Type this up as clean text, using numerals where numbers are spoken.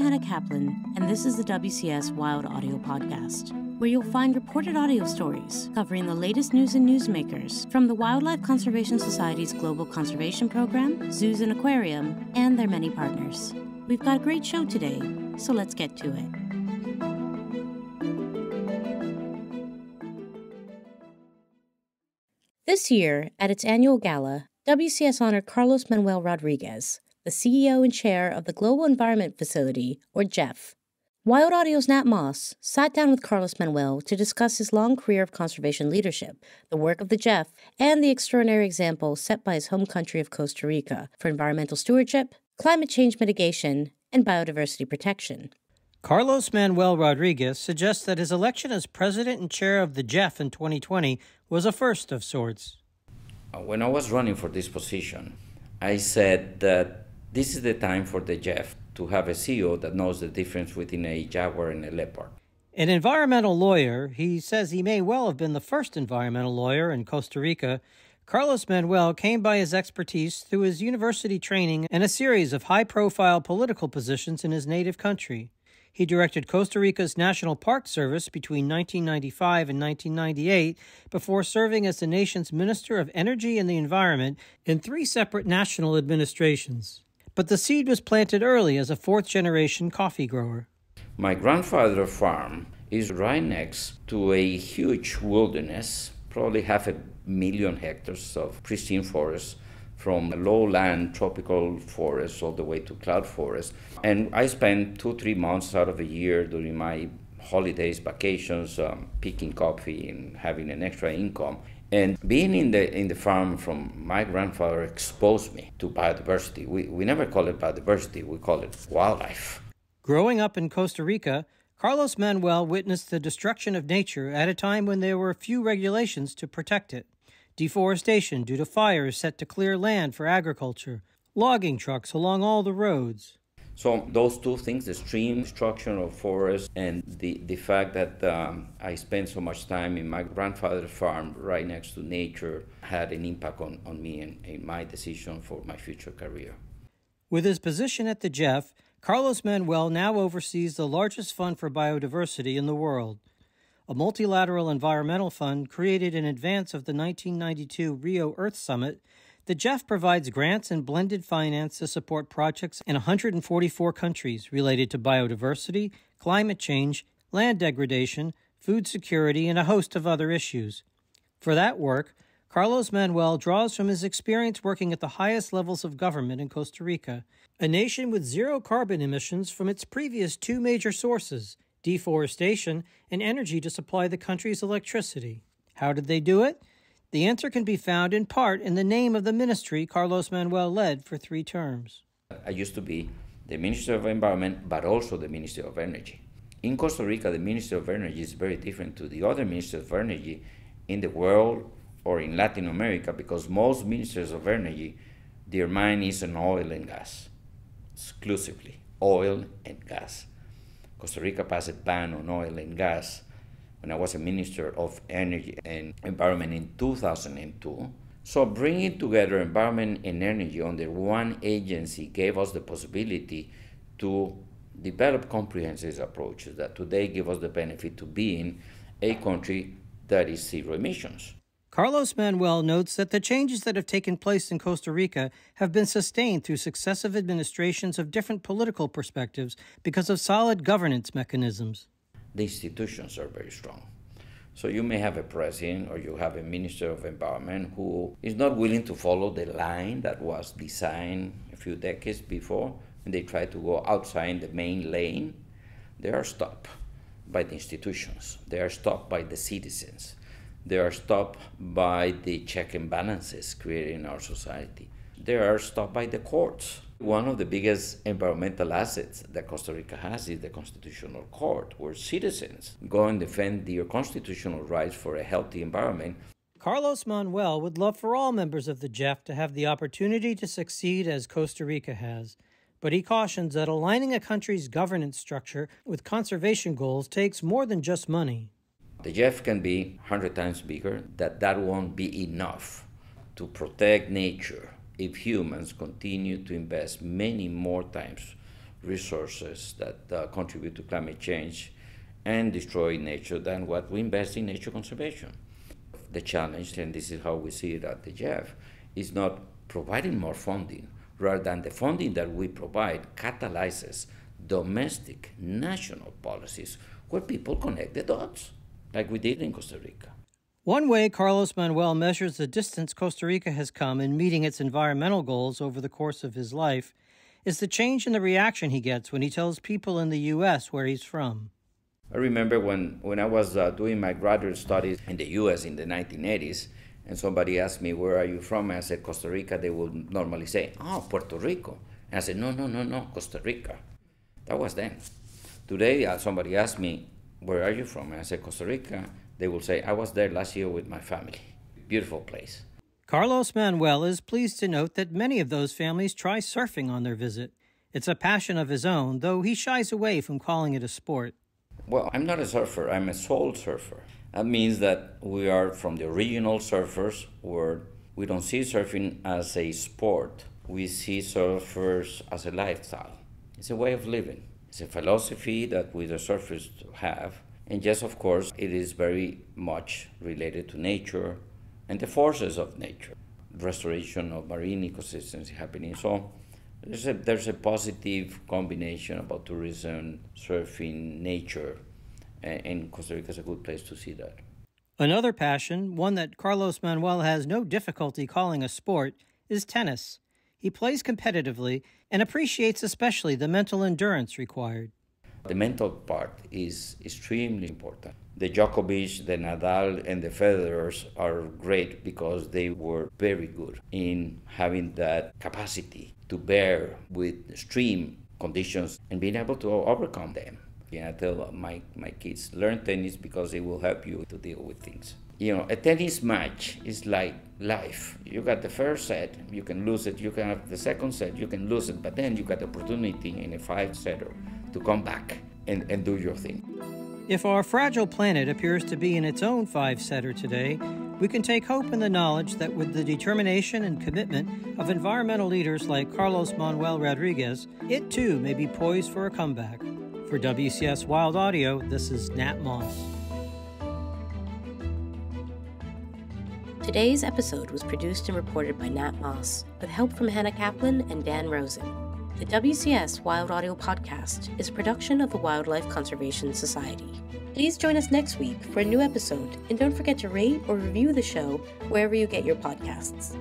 Hannah Kaplan, and this is the WCS Wild Audio Podcast, where you'll find reported audio stories covering the latest news and newsmakers from the Wildlife Conservation Society's Global Conservation Program, Zoos and Aquarium, and their many partners. We've got a great show today, so let's get to it. This year, at its annual gala, WCS honored Carlos Manuel Rodríguez, the CEO and chair of the Global Environment Facility, or GEF. Wild Audio's Nat Moss sat down with Carlos Manuel to discuss his long career of conservation leadership, the work of the GEF, and the extraordinary example set by his home country of Costa Rica for environmental stewardship, climate change mitigation, and biodiversity protection. Carlos Manuel Rodríguez suggests that his election as president and chair of the GEF in 2020 was a first of sorts. When I was running for this position, I said that this is the time for the GEF to have a CEO that knows the difference between a jaguar and a leopard. An environmental lawyer, he says he may well have been the first environmental lawyer in Costa Rica. Carlos Manuel came by his expertise through his university training and a series of high-profile political positions in his native country. He directed Costa Rica's National Park Service between 1995 and 1998 before serving as the nation's Minister of Energy and the Environment in 3 separate national administrations. But the seed was planted early as a fourth-generation coffee grower. My grandfather's farm is right next to a huge wilderness, probably 500,000 hectares of pristine forest, from lowland tropical forests all the way to cloud forest. And I spend 2-3 months out of the year during my holidays, vacations, picking coffee and having an extra income. And being in the farm from my grandfather exposed me to biodiversity. We never call it biodiversity, we call it wildlife. Growing up in Costa Rica, Carlos Manuel witnessed the destruction of nature at a time when there were few regulations to protect it. Deforestation due to fires set to clear land for agriculture, logging trucks along all the roads. So those two things, the extreme destruction of forests and the fact that I spent so much time in my grandfather's farm right next to nature had an impact on me and my decision for my future career. With his position at the GEF, Carlos Manuel now oversees the largest fund for biodiversity in the world. A multilateral environmental fund created in advance of the 1992 Rio Earth Summit, the GEF provides grants and blended finance to support projects in 144 countries related to biodiversity, climate change, land degradation, food security, and a host of other issues. For that work, Carlos Manuel draws from his experience working at the highest levels of government in Costa Rica, a nation with zero carbon emissions from its previous 2 major sources, deforestation, and energy to supply the country's electricity. How did they do it? The answer can be found in part in the name of the ministry Carlos Manuel led for 3 terms. I used to be the Minister of Environment, but also the Minister of Energy. In Costa Rica, the Minister of Energy is very different to the other Ministers of Energy in the world or in Latin America, because most Ministers of Energy, their mind is on oil and gas, exclusively oil and gas. Costa Rica passed a ban on oil and gas when I was a Minister of Energy and Environment in 2002. So bringing together environment and energy under one agency gave us the possibility to develop comprehensive approaches that today give us the benefit to being a country that is zero emissions. Carlos Manuel notes that the changes that have taken place in Costa Rica have been sustained through successive administrations of different political perspectives because of solid governance mechanisms. The institutions are very strong. So you may have a president or you have a Minister of Environment who is not willing to follow the line that was designed a few decades before, and they try to go outside the main lane. They are stopped by the institutions. They are stopped by the citizens. They are stopped by the check and balances created in our society. They are stopped by the courts. One of the biggest environmental assets that Costa Rica has is the Constitutional Court, where citizens go and defend their constitutional rights for a healthy environment. Carlos Manuel would love for all members of the GEF to have the opportunity to succeed as Costa Rica has, but he cautions that aligning a country's governance structure with conservation goals takes more than just money. The GEF can be 100 times bigger, that won't be enough to protect nature if humans continue to invest many more times resources that contribute to climate change and destroy nature than what we invest in nature conservation. The challenge, and this is how we see it at the GEF, is not providing more funding, rather than the funding that we provide catalyzes domestic, national policies where people connect the dots, like we did in Costa Rica. One way Carlos Manuel measures the distance Costa Rica has come in meeting its environmental goals over the course of his life is the change in the reaction he gets when he tells people in the U.S. where he's from. I remember when I was doing my graduate studies in the U.S. in the 1980s, and somebody asked me, where are you from? And I said, Costa Rica. They would normally say, oh, Puerto Rico. And I said, no, Costa Rica. That was then. Today, somebody asked me, where are you from? And I said, Costa Rica. They will say, I was there last year with my family. Beautiful place. Carlos Manuel is pleased to note that many of those families try surfing on their visit. It's a passion of his own, though he shies away from calling it a sport. Well, I'm not a surfer. I'm a soul surfer. That means that we are from the original surfers, where we don't see surfing as a sport. We see surfers as a lifestyle. It's a way of living. It's a philosophy that we, the surfers, have. And yes, of course, it is very much related to nature and the forces of nature. Restoration of marine ecosystems happening. So there's a positive combination about tourism, surfing, nature, and Costa Rica is a good place to see that. Another passion, one that Carlos Manuel has no difficulty calling a sport, is tennis. He plays competitively and appreciates especially the mental endurance required. The mental part is extremely important. The Djokovic, the Nadal, and the Federers are great because they were very good in having that capacity to bear with extreme conditions and being able to overcome them. I tell my kids, learn tennis because it will help you to deal with things. You know, a tennis match is like life. You got the first set, you can lose it. You can have the second set, you can lose it. But then you got the opportunity in a 5-setter to come back and do your thing. If our fragile planet appears to be in its own 5-setter today, we can take hope in the knowledge that with the determination and commitment of environmental leaders like Carlos Manuel Rodríguez, it too may be poised for a comeback. For WCS Wild Audio, this is Nat Moss. Today's episode was produced and reported by Nat Moss, with help from Hannah Kaplan and Dan Rosen. The WCS Wild Audio Podcast is a production of the Wildlife Conservation Society. Please join us next week for a new episode, and don't forget to rate or review the show wherever you get your podcasts.